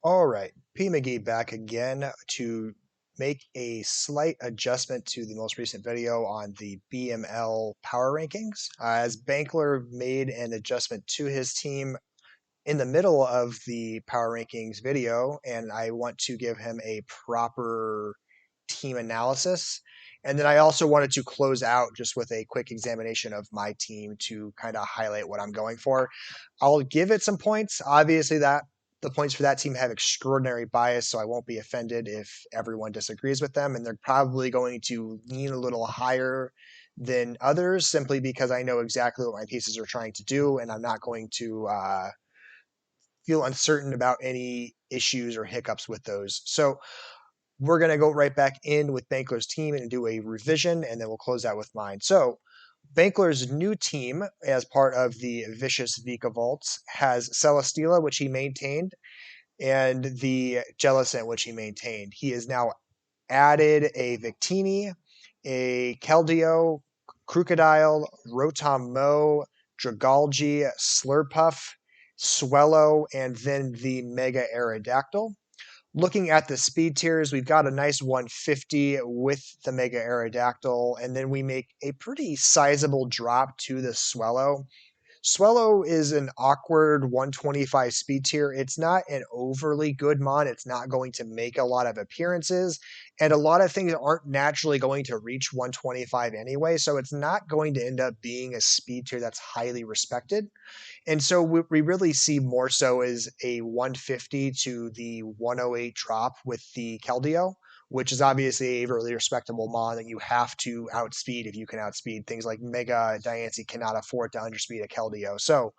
All right, P. McGee back again to make a slight adjustment to the most recent video on the BML power rankings. As Bankler made an adjustment to his team in the middle of the power rankings video, and I want to give him a proper team analysis. And then I also wanted to close out just with a quick examination of my team to kind of highlight what I'm going for. I'll give it some points. Obviously, that the points for that team have extraordinary bias, so I won't be offended if everyone disagrees with them, and they're probably going to lean a little higher than others simply because I know exactly what my pieces are trying to do, and I'm not going to feel uncertain about any issues or hiccups with those. So we're going to go right back in with Bankler's team and do a revision, and then we'll close out with mine. So Bankler's new team, as part of the Vicious Vika Vaults, has Celesteela, which he maintained, and the Jellicent, which he maintained. He has now added a Victini, a Keldeo, Crocodile, Rotom Mo, Dragalge, Slurpuff, Swellow, and then the Mega Aerodactyl. Looking at the speed tiers, we've got a nice 150 with the Mega Aerodactyl, and then we make a pretty sizable drop to the Swellow. Swellow is an awkward 125 speed tier. It's not an overly good mon. It's not going to make a lot of appearances, and a lot of things aren't naturally going to reach 125 anyway, so it's not going to end up being a speed tier that's highly respected. And so we really see more so as a 150 to the 108 drop with the Keldeo, which is obviously a really respectable mon that you have to outspeed if you can outspeed. Things like Mega Diancie cannot afford to underspeed a Keldeo. So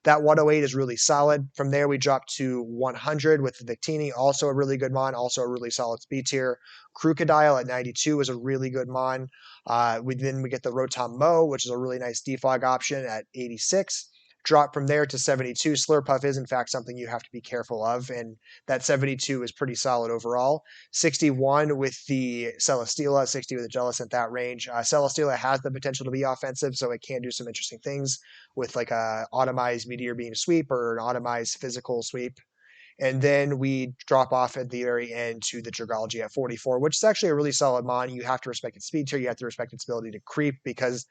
that 108 is really solid. From there, we drop to 100 with the Victini, also a really good mon, also a really solid speed tier. Crocodile at 92 is a really good mon. Then we get the Rotom Mo, which is a really nice defog option at 86. Drop from there to 72. Slurpuff is, in fact, something you have to be careful of, and that 72 is pretty solid overall. 61 with the Celesteela, 60 with the Jellicent, that range. Celesteela has the potential to be offensive, so it can do some interesting things with like a automized Meteor Beam sweep or an automized physical sweep. And then we drop off at the very end to the Dragalge at 44, which is actually a really solid mon. You have to respect its speed tier. You have to respect its ability to creep because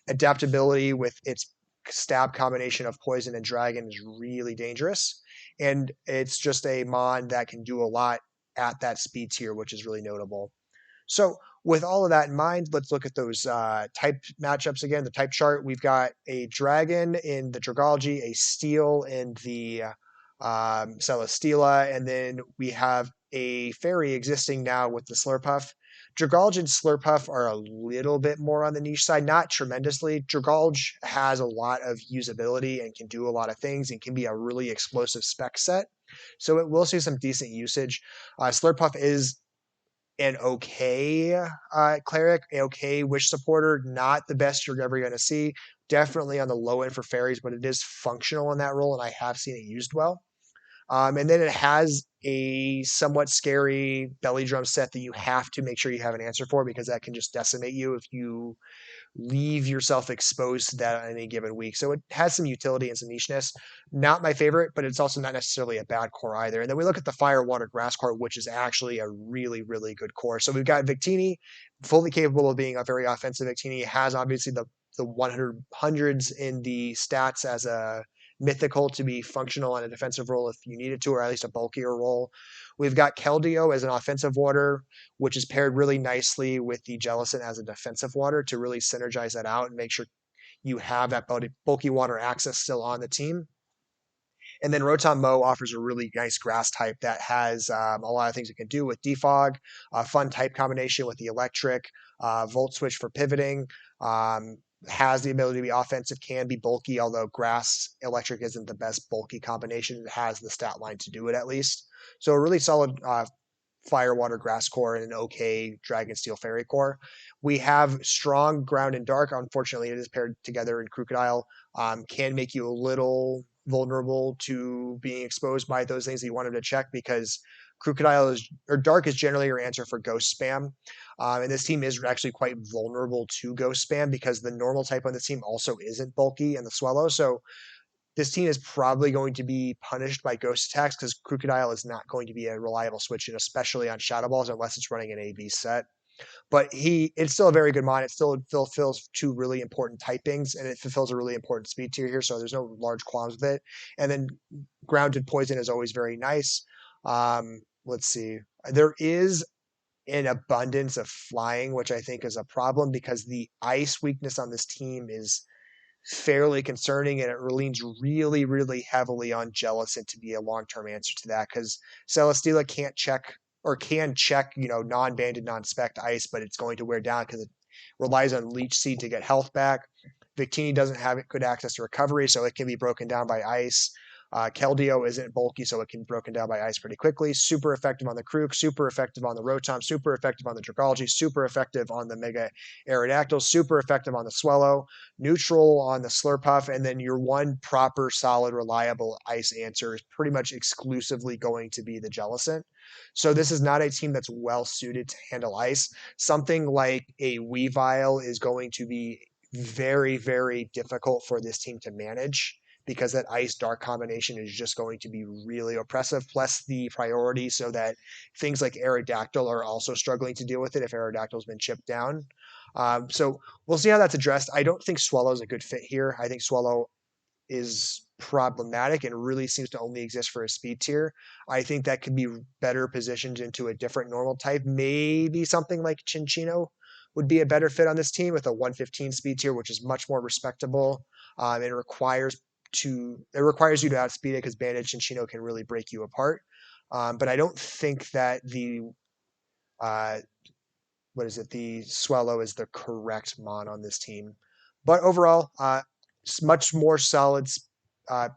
adaptability with its stab combination of poison and dragon is really dangerous. And it's just a mon that can do a lot at that speed tier, which is really notable. So with all of that in mind, let's look at those type matchups again. The type chart, we've got a dragon in the Dragalge, a steel in the Celesteela, and then we have a fairy existing now with the Slurpuff. Dragalge and Slurpuff are a little bit more on the niche side, not tremendously. Dragalge has a lot of usability and can do a lot of things and can be a really explosive spec set. So it will see some decent usage. Slurpuff is an okay cleric, an okay wish supporter, not the best you're ever going to see. Definitely on the low end for fairies, but it is functional in that role, and I have seen it used well. And then it has a somewhat scary belly drum set that you have to make sure you have an answer for because that can just decimate you if you leave yourself exposed to that on any given week. So it has some utility and some nicheness. Not my favorite, but it's also not necessarily a bad core either. And then we look at the fire, water, grass core, which is actually a really, really good core. So we've got Victini, fully capable of being a very offensive Victini, has obviously the 100s in the stats as a mythical to be functional in a defensive role if you need it to, or at least a bulkier role. We've got Keldeo as an offensive water, which is paired really nicely with the Jellicent as a defensive water to really synergize that out and make sure you have that bulky water access still on the team. And then Rotom Mo offers a really nice grass type that has a lot of things it can do with defog, a fun type combination with the electric, volt switch for pivoting, has the ability to be offensive, can be bulky, although grass electric isn't the best bulky combination. It has the stat line to do it at least. So a really solid fire, water, grass core, and an okay dragon, steel, fairy core. We have strong ground and dark. Unfortunately, it is paired together in Crocodile. Can make you a little vulnerable to being exposed by those things that you wanted to check because Crocodile is or Dark is generally your answer for ghost spam. And this team is actually quite vulnerable to ghost spam because the normal type on this team also isn't bulky and the Swallow. So this team is probably going to be punished by ghost attacks because Crocodile is not going to be a reliable switch in, especially on Shadow Balls, unless it's running an AV set. But it's still a very good mod. It still fulfills two really important typings, and it fulfills a really important speed tier here. So there's no large qualms with it. And then grounded poison is always very nice. Let's see. There is an abundance of flying, which I think is a problem because the ice weakness on this team is fairly concerning, and it leans really, really heavily on Jellicent to be a long-term answer to that because Celesteela can't check or can check, non-banded, non-spec ice, but it's going to wear down because it relies on Leech Seed to get health back. Victini doesn't have good access to recovery, so it can be broken down by ice. Keldeo isn't bulky, so it can be broken down by ice pretty quickly. Super effective on the Krook, super effective on the Rotom, super effective on the Dragalge, super effective on the Mega Aerodactyl, super effective on the Swellow, neutral on the Slurpuff, and then your one proper, solid, reliable ice answer is pretty much exclusively going to be the Jellicent. So this is not a team that's well suited to handle ice. Something like a Weavile is going to be very, very difficult for this team to manage because that ice dark combination is just going to be really oppressive, plus the priority so that things like Aerodactyl are also struggling to deal with it if Aerodactyl's been chipped down. So we'll see how that's addressed. I don't think Swellow's a good fit here. I think Swellow is problematic and really seems to only exist for a speed tier. I think that could be better positioned into a different normal type. Maybe something like Chinchino would be a better fit on this team with a 115 speed tier, which is much more respectable. It requires you to outspeed it because Banded Chinchino can really break you apart. But I don't think that uh, the Swellow is the correct mon on this team. But overall, much more solid uh,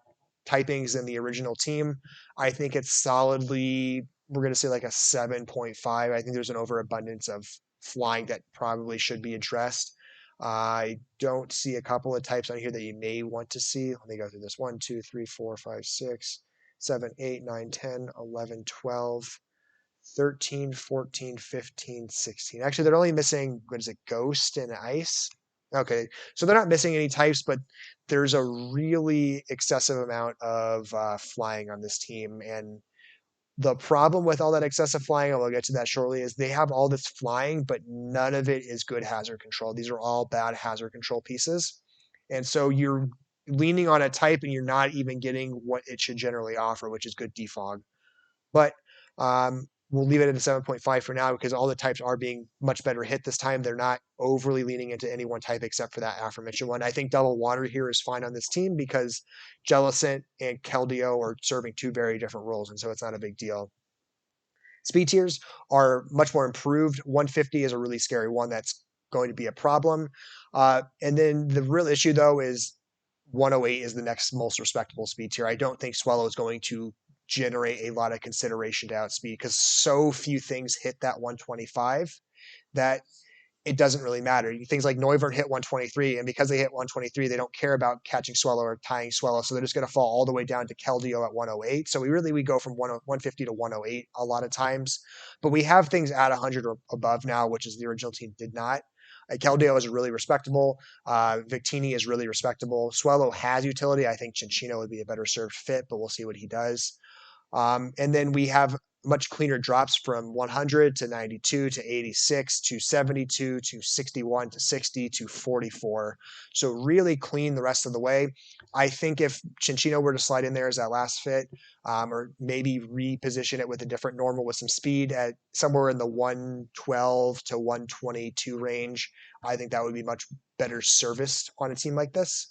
typings than the original team. I think it's solidly, we're going to say like a 7.5. I think there's an overabundance of flying that probably should be addressed. I don't see a couple of types on here that you may want to see. Let me go through this. 1, 2, 3, 4, 5, 6, 7, 8, 9, 10, 11, 12. 13, 14, 15, 16. Actually, they're only missing, what is it, Ghost and Ice? Okay, so they're not missing any types, but there's a really excessive amount of flying on this team. And the problem with all that excessive flying, and we'll get to that shortly, is they have all this flying, but none of it is good hazard control. These are all bad hazard control pieces. And so you're leaning on a type and you're not even getting what it should generally offer, which is good defog. But we'll leave it at a 7.5 for now because all the types are being much better hit this time. They're not overly leaning into any one type except for that aforementioned one. I think Double Water here is fine on this team because Jellicent and Keldeo are serving two very different roles, and so it's not a big deal. Speed tiers are much more improved. 150 is a really scary one that's going to be a problem. And then the real issue, though, is 108 is the next most respectable speed tier. I don't think Swellow is going to generate a lot of consideration to outspeed because so few things hit that 125 that it doesn't really matter. Things like Noivern hit 123, and because they hit 123, they don't care about catching Swellow or tying Swellow, so they're just going to fall all the way down to Keldeo at 108. So we go from 150 to 108 a lot of times, but we have things at 100 or above now, which is the original team did not. Keldeo is really respectable. Victini is really respectable. Swellow has utility. I think Chinchino would be a better served fit, but we'll see what he does. And then we have much cleaner drops from 100 to 92 to 86 to 72 to 61 to 60 to 44. So really clean the rest of the way. I think if Chinchino were to slide in there as that last fit, or maybe reposition it with a different normal with some speed at somewhere in the 112 to 122 range, I think that would be much better serviced on a team like this.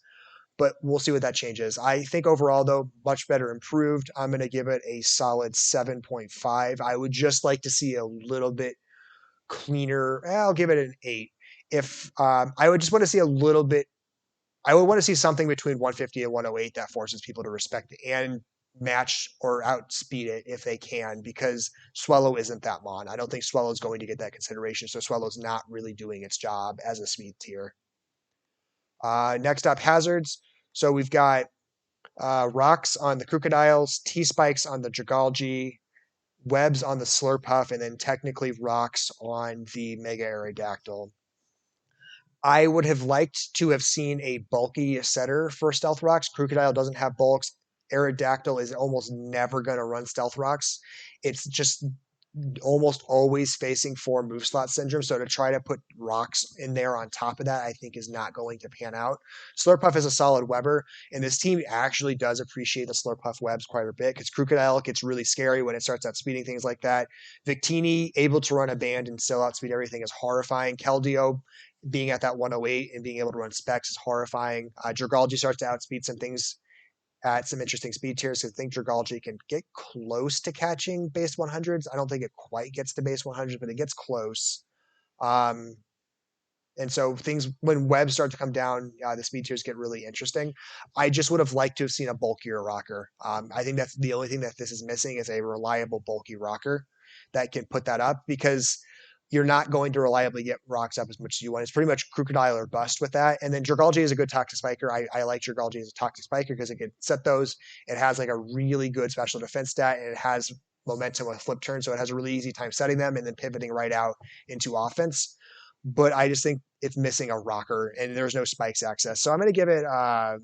But we'll see what that changes. I think overall, though, much better improved. I'm going to give it a solid 7.5. I would just like to see a little bit cleaner. I'll give it an 8. If I would just want to see a little bit, I would want to see something between 150 and 108 that forces people to respect it and match or outspeed it if they can, because Swellow isn't that mon. I don't think Swellow is going to get that consideration, so Swellow's not really doing its job as a speed tier. Next up, hazards. So we've got rocks on the Crocodiles, T-spikes on the Dragalge, webs on the Slurpuff, and then technically rocks on the Mega Aerodactyl. I would have liked to have seen a bulky setter for Stealth Rocks. Crocodile doesn't have bulks. Aerodactyl is almost never going to run Stealth Rocks. It's just almost always facing 4 move slot syndrome. So to try to put rocks in there on top of that, I think is not going to pan out. Slurpuff is a solid Weber, and this team actually does appreciate the Slurpuff webs quite a bit because Crocodile gets really scary when it starts outspeeding things like that. Victini, able to run a band and still outspeed everything, is horrifying. Keldeo being at that 108 and being able to run specs is horrifying. Dragalge starts to outspeed some things at some interesting speed tiers. I think Dragalge can get close to catching base 100s. I don't think it quite gets to base 100s, but it gets close. Um, and so things when webs start to come down, the speed tiers get really interesting. I just would have liked to have seen a bulkier rocker. I think that's the only thing that this is missing is a reliable bulky rocker that can put that up because you're not going to reliably get rocks up as much as you want. It's pretty much crocodile or bust with that. And then Dragalge is a good toxic spiker. I like Dragalge as a toxic spiker because it can set those. It has like a really good special defense stat and it has momentum with flip turn. So it has a really easy time setting them and then pivoting right out into offense. But I just think it's missing a rocker and there's no spikes access. So I'm going to give it, I'm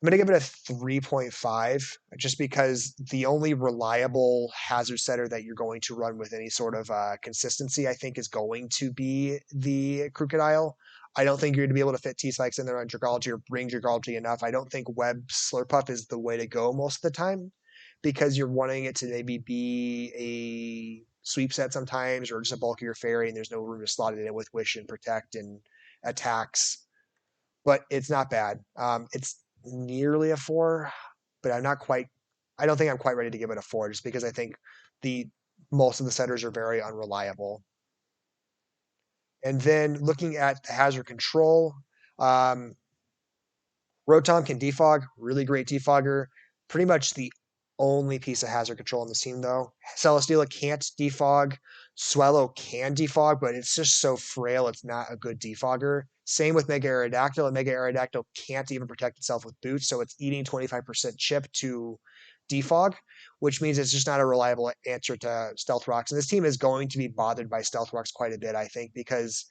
going to give it a 3.5 just because the only reliable hazard setter that you're going to run with any sort of consistency, I think, is going to be the Crocodile. I don't think you're going to be able to fit T-Spikes in there on Dragalge or bring Dragalge enough. I don't think Web Slurpuff is the way to go most of the time because you're wanting it to maybe be a sweep set sometimes or just a bulkier fairy and there's no room to slot it in with Wish and Protect and attacks, but it's not bad. It's nearly a 4, but I'm not quite. I don't think I'm quite ready to give it a 4, just because I think the most of the setters are very unreliable. And then looking at the hazard control, um, Rotom can defog, really great defogger. Pretty much the only piece of hazard control in this team, though. Celesteela can't defog. Swellow can defog, but it's just so frail, it's not a good defogger. Same with Mega Aerodactyl, and Mega Aerodactyl can't even protect itself with boots, so it's eating 25% chip to defog, which means it's just not a reliable answer to Stealth Rocks. And this team is going to be bothered by Stealth Rocks quite a bit, I think, because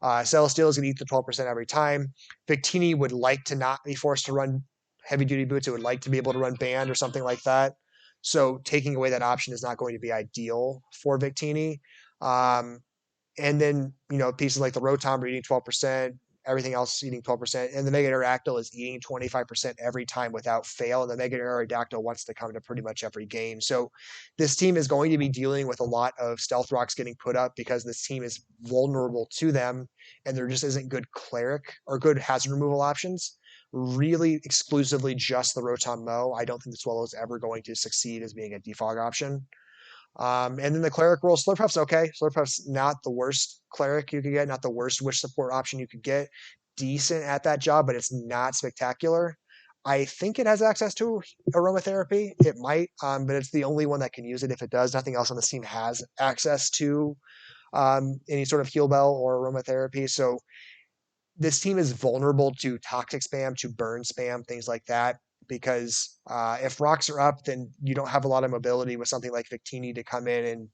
Celesteela is going to eat the 12% every time. Victini would like to not be forced to run heavy duty boots. It would like to be able to run band or something like that. So taking away that option is not going to be ideal for Victini. Um, and then, pieces like the Rotom are eating 12%, everything else eating 12%. And the Mega Aerodactyl is eating 25% every time without fail. And the Mega Aerodactyl wants to come to pretty much every game. So this team is going to be dealing with a lot of Stealth Rocks getting put up because this team is vulnerable to them. And there just isn't good Cleric or good hazard removal options. Really exclusively just the Rotom Mo. I don't think the Swallow is ever going to succeed as being a defog option. And then the cleric role, Slurpuff's okay. Slurpuff's not the worst cleric you could get, not the worst wish support option you could get. Decent at that job, but it's not spectacular. I think it has access to aromatherapy. It might, but it's the only one that can use it. If it does, nothing else on the team has access to any sort of heal bell or aromatherapy. So this team is vulnerable to toxic spam, to burn spam, things like that. Because if rocks are up, then you don't have a lot of mobility with something like Victini to come in and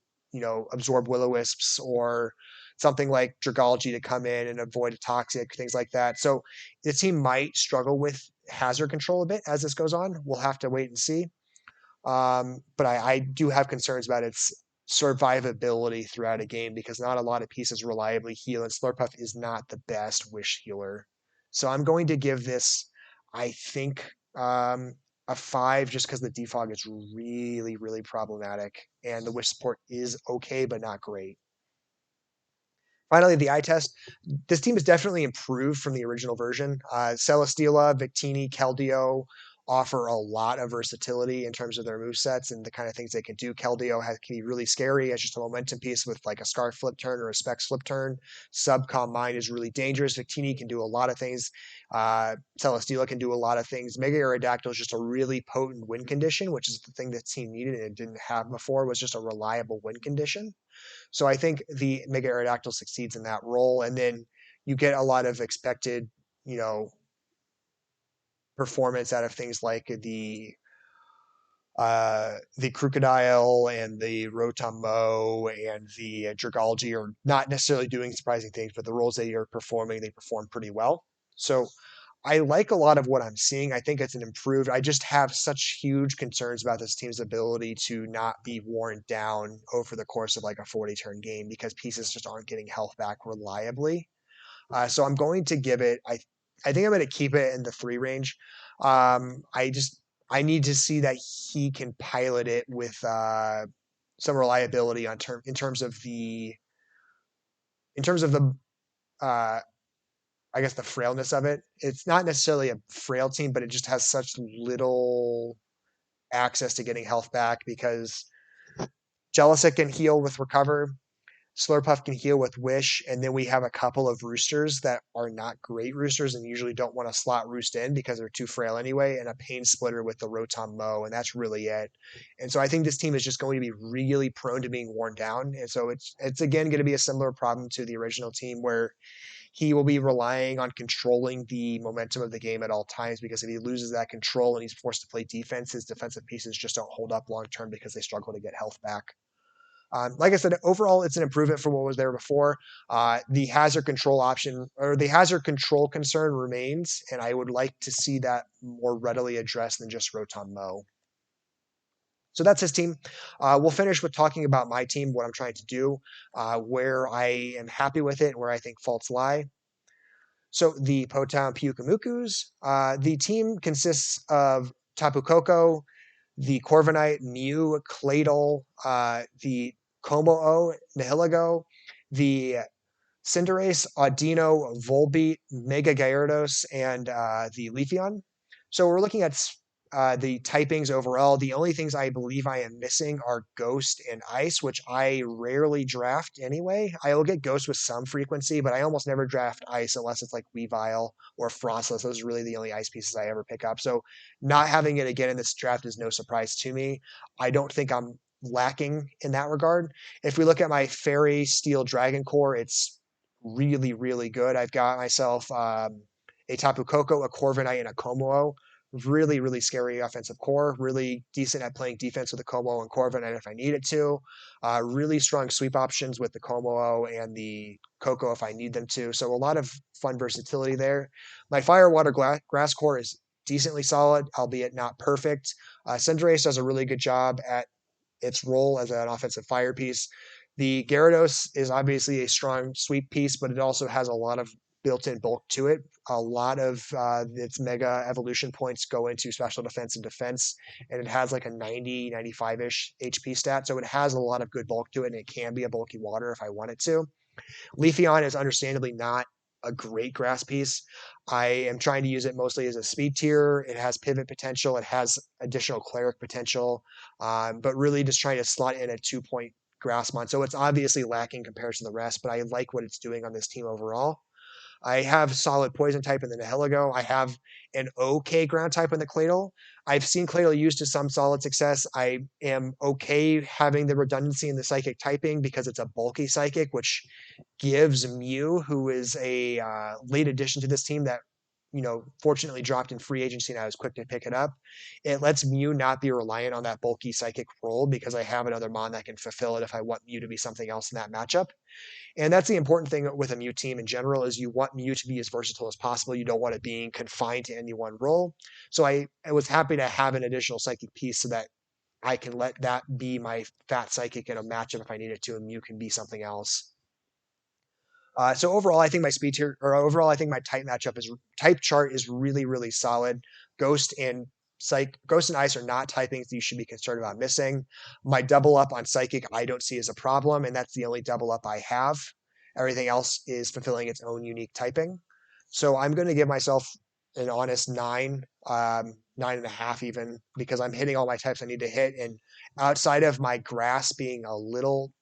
absorb Will-O-Wisps, or something like Dragalge to come in and avoid a toxic, things like that. So the team might struggle with hazard control a bit as this goes on. We'll have to wait and see. But I do have concerns about its survivability throughout a game because not a lot of pieces reliably heal, and Slurpuff is not the best wish healer. So I'm going to give this, I think, a 5 just because the defog is really, really problematic, and the wish support is okay but not great. Finally, the eye test. This team is definitely improved from the original version. Celesteela, Victini, Keldeo offer a lot of versatility in terms of their move sets and the kind of things they can do. Keldeo can be really scary as just a momentum piece with like a Scarf flip turn or a Specs flip turn. Subcom Mine is really dangerous. Victini can do a lot of things. Celesteela can do a lot of things. Mega Aerodactyl is just a really potent win condition, which is the thing that team needed and it didn't have before, was just a reliable win condition. So I think the Mega Aerodactyl succeeds in that role. And then you get a lot of expected, performance out of things like the The Crocodile and the Rotommo and the Dragalge are not necessarily doing surprising things, but the roles they are performing, they perform pretty well. So I like a lot of what I'm seeing. I think it's an improved. I just have such huge concerns about this team's ability to not be worn down over the course of like a 40 turn game because pieces just aren't getting health back reliably. So I'm going to give it. I think I'm going to keep it in the 3 range. I just I need to see that he can pilot it with some reliability on term in terms of the uh, I guess the frailness of it. It's not necessarily a frail team, but it just has such little access to getting health back because Jellicent can heal with recover. Slurpuff can heal with Wish, and then we have a couple of roosters that are not great roosters and usually don't want to slot roost in because they're too frail anyway, and a Pain Splitter with the Rotom Mo, and that's really it. And so I think this team is just going to be really prone to being worn down, and so it's again going to be a similar problem to the original team where he will be relying on controlling the momentum of the game at all times because if he loses that control and he's forced to play defense, his defensive pieces just don't hold up long term because they struggle to get health back. Like I said, overall, it's an improvement from what was there before. The hazard control option or the hazard control concern remains, and I would like to see that more readily addressed than just Rotom Mo. So that's his team. We'll finish with talking about my team, what I'm trying to do, where I am happy with it, and where I think faults lie. So the Potown Pyukamukus, the team consists of Tapu Koko, the Corviknight, Mew, Claydol, the Como-o, Nihilego, the Cinderace, Audino, Volbeat, Mega Gyarados, and the Leafeon. So we're looking at the typings overall. The only things I believe I am missing are Ghost and Ice, which I rarely draft anyway. I will get Ghost with some frequency, but I almost never draft Ice unless it's like Weavile or Frostless. Those are really the only Ice pieces I ever pick up. So not having it again in this draft is no surprise to me. I don't think I'm lacking in that regard. If we look at my Fairy Steel Dragon Core, it's really, really good. I've got myself a Tapu Koko, a Corviknight, and a Como-o. Really, really scary offensive core. Really decent at playing defense with the Como and Corviknight if I needed to. Really strong sweep options with the Como and the Koko if I need them to. So a lot of fun versatility there. My Fire Water Grass core is decently solid, albeit not perfect. Cinderace does a really good job at its role as an offensive fire piece. The Gyarados is obviously a strong sweep piece, but it also has a lot of built-in bulk to it. A lot of its mega evolution points go into special defense and defense, and it has like a 90, 95-ish HP stat, so it has a lot of good bulk to it, and it can be a bulky water if I want it to. Leafeon is understandably not a great grass piece. I am trying to use it mostly as a speed tier. It has pivot potential. It has additional cleric potential, but really just trying to slot in a 2 point grass mon. So it's obviously lacking compared to the rest, but I like what it's doing on this team overall. I have solid poison type in the Nihilego. I have an okay ground type in the Claydol. I've seen Claydol used to some solid success. I am okay having the redundancy in the psychic typing because it's a bulky psychic, which gives Mew, who is a late addition to this team that fortunately dropped in free agency and I was quick to pick it up. It lets Mew not be reliant on that bulky psychic role because I have another mon that can fulfill it if I want Mew to be something else in that matchup. And that's the important thing with a Mew team in general is you want Mew to be as versatile as possible. You don't want it being confined to any one role. So I was happy to have an additional psychic piece so that I can let that be my fat psychic in a matchup if I need it to, and Mew can be something else. So overall, I think my speed tier, or overall, I think my type chart is really, really solid. Ghost and Ghost and Ice are not typings you should be concerned about missing. My double up on Psychic, I don't see as a problem, and that's the only double up I have. Everything else is fulfilling its own unique typing. So I'm going to give myself an honest 9, 9.5 even, because I'm hitting all my types I need to hit. And outside of my grass being a little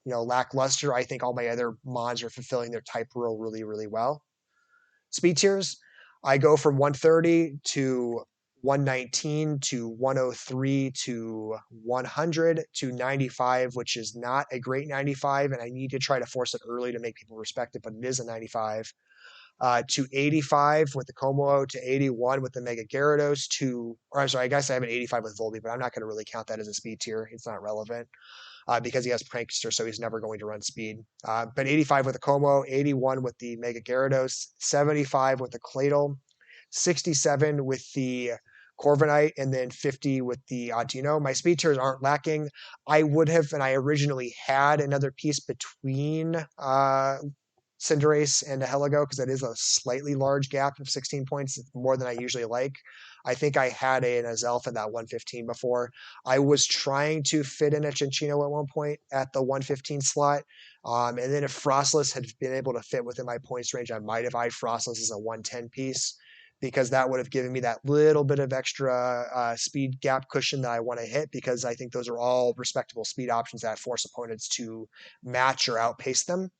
lackluster, I think all my other mods are fulfilling their type role really, really well. Speed tiers, I go from 130 to 119 to 103 to 100 to 95, which is not a great 95, and I need to try to force it early to make people respect it, but it is a 95. to 85 with the Como, to 81 with the Mega Gyarados, or I'm sorry, I guess I have an 85 with Volby, but I'm not going to really count that as a speed tier. It's not relevant because he has Prankster, so he's never going to run speed. But 85 with the Como, 81 with the Mega Gyarados, 75 with the Claydol, 67 with the Corviknight, and then 50 with the Audino. My speed tiers aren't lacking. I would have, and I originally had another piece between Cinderace and a Heligo because that is a slightly large gap of 16 points, more than I usually like. I think I had an Azelf in that 115 before. I was trying to fit in a Cinccino at one point at the 115 slot. And then if Frostless had been able to fit within my points range, I might have eyed Frostless as a 110 piece because that would have given me that little bit of extra speed gap cushion that I want to hit because I think those are all respectable speed options that force opponents to match or outpace them.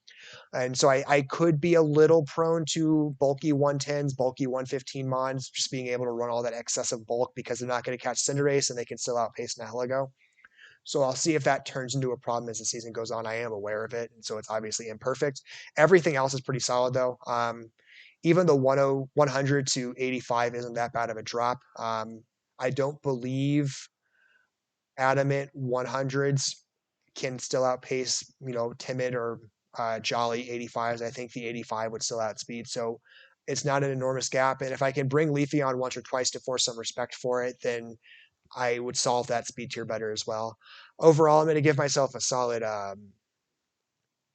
And so I could be a little prone to bulky 110s, bulky 115 mons, just being able to run all that excessive bulk because they're not going to catch Cinderace and they can still outpace Nihilego. So I'll see if that turns into a problem as the season goes on. I am aware of it, and so it's obviously imperfect. Everything else is pretty solid, though. Even the 100 to 85 isn't that bad of a drop. I don't believe adamant 100s can still outpace, timid or jolly 85s. I think the 85 would still outspeed. So it's not an enormous gap. And if I can bring Leafy on once or twice to force some respect for it, then I would solve that speed tier better as well. Overall, I'm going to give myself a solid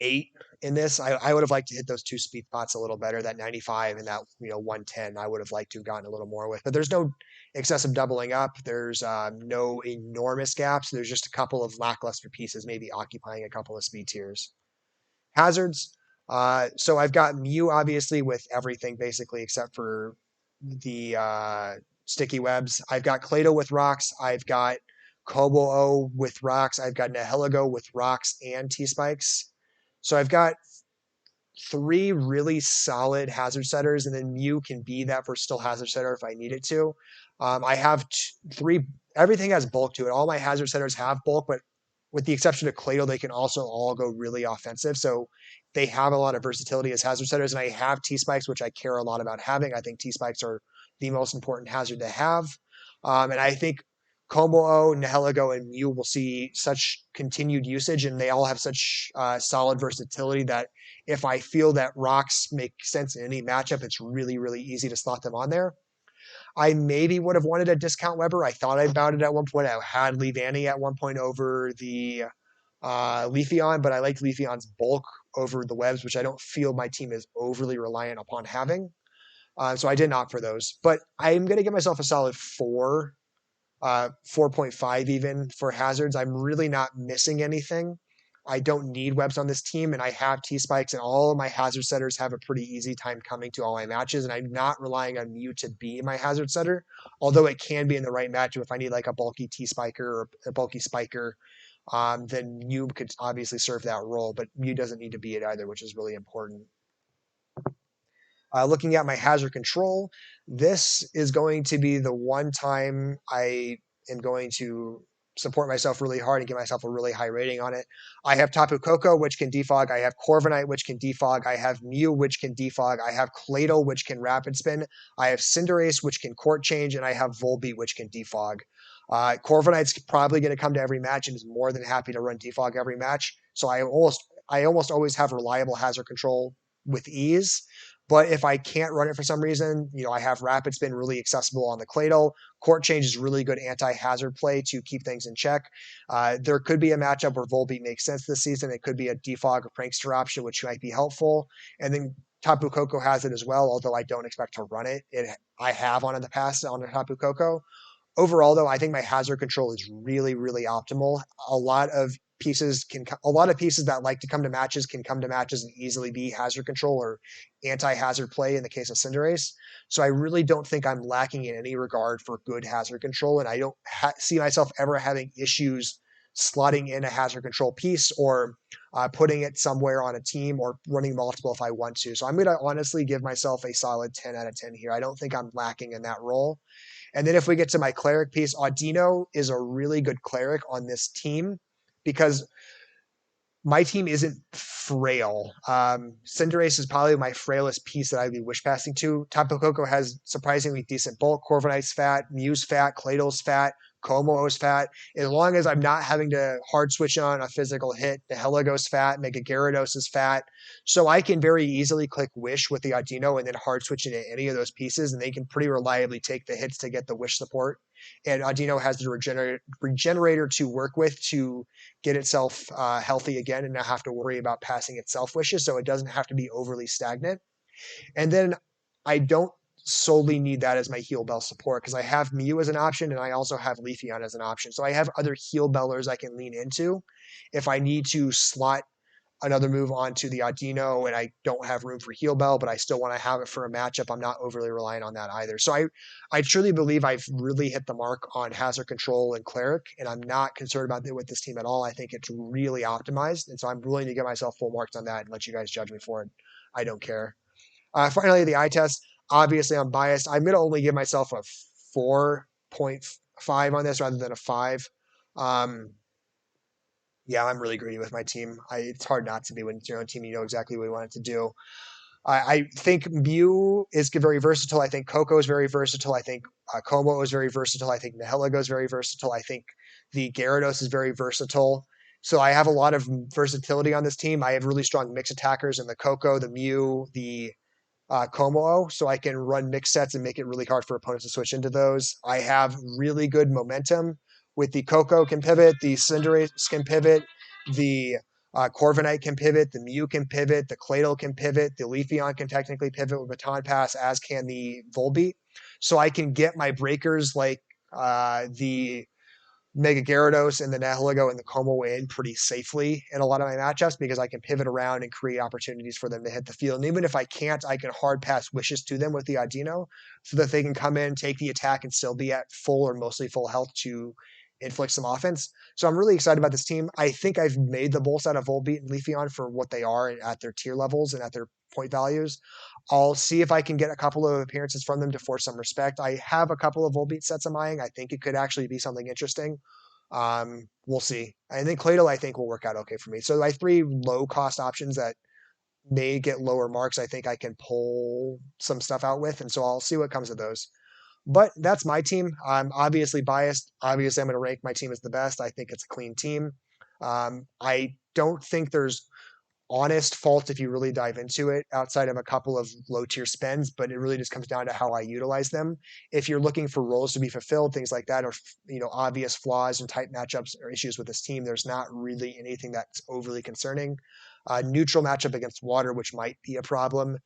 8 in this. I would have liked to hit those two speed spots a little better. That 95 and that 110, I would have liked to have gotten a little more with. But there's no excessive doubling up. There's no enormous gaps. There's just a couple of lackluster pieces, maybe occupying a couple of speed tiers. Hazards. So I've got Mew obviously with everything basically except for the sticky webs. I've got Clado with rocks. I've got Kobo-O with rocks. I've got Nihilego with rocks and T-Spikes. So I've got three really solid hazard setters, and then Mew can be that versatile hazard setter if I need it to. I have three. Everything has bulk to it. All my hazard setters have bulk, but with the exception of Clado, they can also all go really offensive. So they have a lot of versatility as hazard setters, and I have T-Spikes, which I care a lot about having. I think T-Spikes are the most important hazard to have. And I think Como-O, Nihilego, and Mew will see such continued usage, and they all have such solid versatility that if I feel that rocks make sense in any matchup, it's really, really easy to slot them on there. I maybe would have wanted a discount Weber. I thought about it at one point. I had Leavanny at one point over the Leafeon, but I liked Leafeon's bulk over the webs, which I don't feel my team is overly reliant upon having. So I didn't opt for those. But I'm going to give myself a solid 4, 4.5 even for hazards. I'm really not missing anything. I don't need webs on this team, and I have T-Spikes, and all of my hazard setters have a pretty easy time coming to all my matches, and I'm not relying on Mew to be my hazard setter, although it can be in the right matchup if I need like a bulky T-Spiker or a bulky Spiker, then Mew could obviously serve that role, but Mew doesn't need to be it either, which is really important. Looking at my hazard control, this is going to be the one time I am going to support myself really hard and give myself a really high rating on it. I have Tapu Koko, which can defog. I have Corviknight, which can defog. I have Mew, which can defog. I have Clado, which can rapid spin. I have Cinderace, which can court change, and I have Volbeat, which can defog. Corviknight's probably going to come to every match and is more than happy to run defog every match. So I almost always have reliable hazard control with ease. But if I can't run it for some reason, I have Rapid Spin really accessible on the Claydol. Court Change is really good anti-hazard play to keep things in check. There could be a matchup where Volbeat makes sense this season. It could be a defog or prankster option, which might be helpful. And then Tapu Koko has it as well, although I don't expect to run it. I have on in the past on the Tapu Koko. Overall, though, I think my hazard control is really, really optimal. A lot of pieces that like to come to matches can come to matches and easily be hazard control or anti-hazard play in the case of Cinderace. So I really don't think I'm lacking in any regard for good hazard control, and I don't see myself ever having issues slotting in a hazard control piece or putting it somewhere on a team or running multiple if I want to. So I'm going to honestly give myself a solid 10 out of 10 here. I don't think I'm lacking in that role. And then if we get to my cleric piece, Audino is a really good cleric on this team because my team isn't frail. Cinderace is probably my frailest piece that I'd be wish passing to. Tapu Koko has surprisingly decent bulk. Corviknight's fat, Mew's fat, Cladle's fat, Como-O's fat. As long as I'm not having to hard switch on a physical hit, the Heligo's fat, Mega Gyarados is fat. So I can very easily click Wish with the Audino and then hard switch into any of those pieces, and they can pretty reliably take the hits to get the Wish support. And Audino has the regenerator to work with to get itself healthy again and not have to worry about passing itself wishes, so it doesn't have to be overly stagnant. And then I don't solely need that as my heal bell support because I have Mew as an option and I also have Leafeon as an option. So I have other heal bellers I can lean into if I need to slot another move onto the Audino and I don't have room for heal bell, but I still want to have it for a matchup. I'm not overly reliant on that either. So I truly believe I've really hit the mark on hazard control and cleric, and I'm not concerned about it with this team at all. I think it's really optimized, and so I'm willing to give myself full marks on that and let you guys judge me for it. I don't care. Finally, the eye test. Obviously, I'm biased. I'm going to only give myself a 4.5 on this rather than a 5. Yeah, I'm really greedy with my team. It's hard not to be when it's your own team. You know exactly what you want it to do. I think Mew is very versatile. I think Coco is very versatile. I think Como is very versatile. I think Nihilego is very versatile. I think the Gyarados is very versatile. So I have a lot of versatility on this team. I have really strong mix attackers in the Coco, the Mew, the Como, so I can run mix sets and make it really hard for opponents to switch into those. I have really good momentum with the Coco can pivot, the Cinderace can pivot, the Corviknight can pivot, the Mew can pivot, the Cladle can pivot, the Leafeon can technically pivot with Baton Pass, as can the Volbeat. So I can get my breakers like the Mega Gyarados and the Nihilego and the Como in pretty safely in a lot of my matchups because I can pivot around and create opportunities for them to hit the field. And even if I can't, I can hard pass wishes to them with the Audino so that they can come in, take the attack, and still be at full or mostly full health to inflict some offense. So I'm really excited about this team. I think I've made the bulls out of Volbeat and Leafeon for what they are at their tier levels and at their point values. I'll see if I can get a couple of appearances from them to force some respect. I have a couple of Volbeat sets I'm eyeing. I think it could actually be something interesting. We'll see. And then Cladle, I think, will work out okay for me. So my 3 low cost options that may get lower marks, I think I can pull some stuff out with. And so I'll see what comes of those. But that's my team. I'm obviously biased. Obviously, I'm going to rank my team as the best. I think it's a clean team. I don't think there's honest fault if you really dive into it outside of a couple of low tier spends, but it really just comes down to how I utilize them. If you're looking for roles to be fulfilled, things like that, or obvious flaws and type matchups or issues with this team, there's not really anything that's overly concerning. Neutral matchup against water, which might be a problem.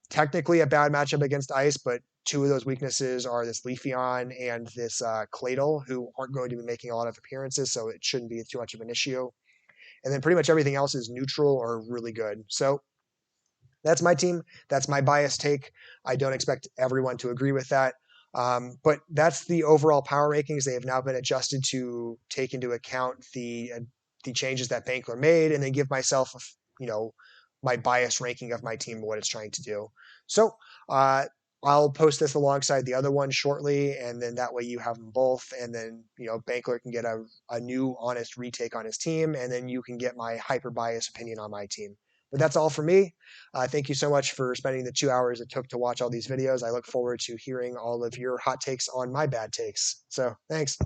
Technically a bad matchup against ice, but 2 of those weaknesses are this Leafeon and this Cladle, who aren't going to be making a lot of appearances, so it shouldn't be too much of an issue. And then pretty much everything else is neutral or really good. So that's my team. That's my biased take. I don't expect everyone to agree with that. But that's the overall power rankings. They have now been adjusted to take into account the changes that Bankler made, and then give myself, my biased ranking of my team and what it's trying to do. So I'll post this alongside the other one shortly, and then that way you have them both, and then Bankler can get a new honest retake on his team, and then you can get my hyper biased opinion on my team. But that's all for me. Thank you so much for spending the 2 hours it took to watch all these videos. I look forward to hearing all of your hot takes on my bad takes. So thanks.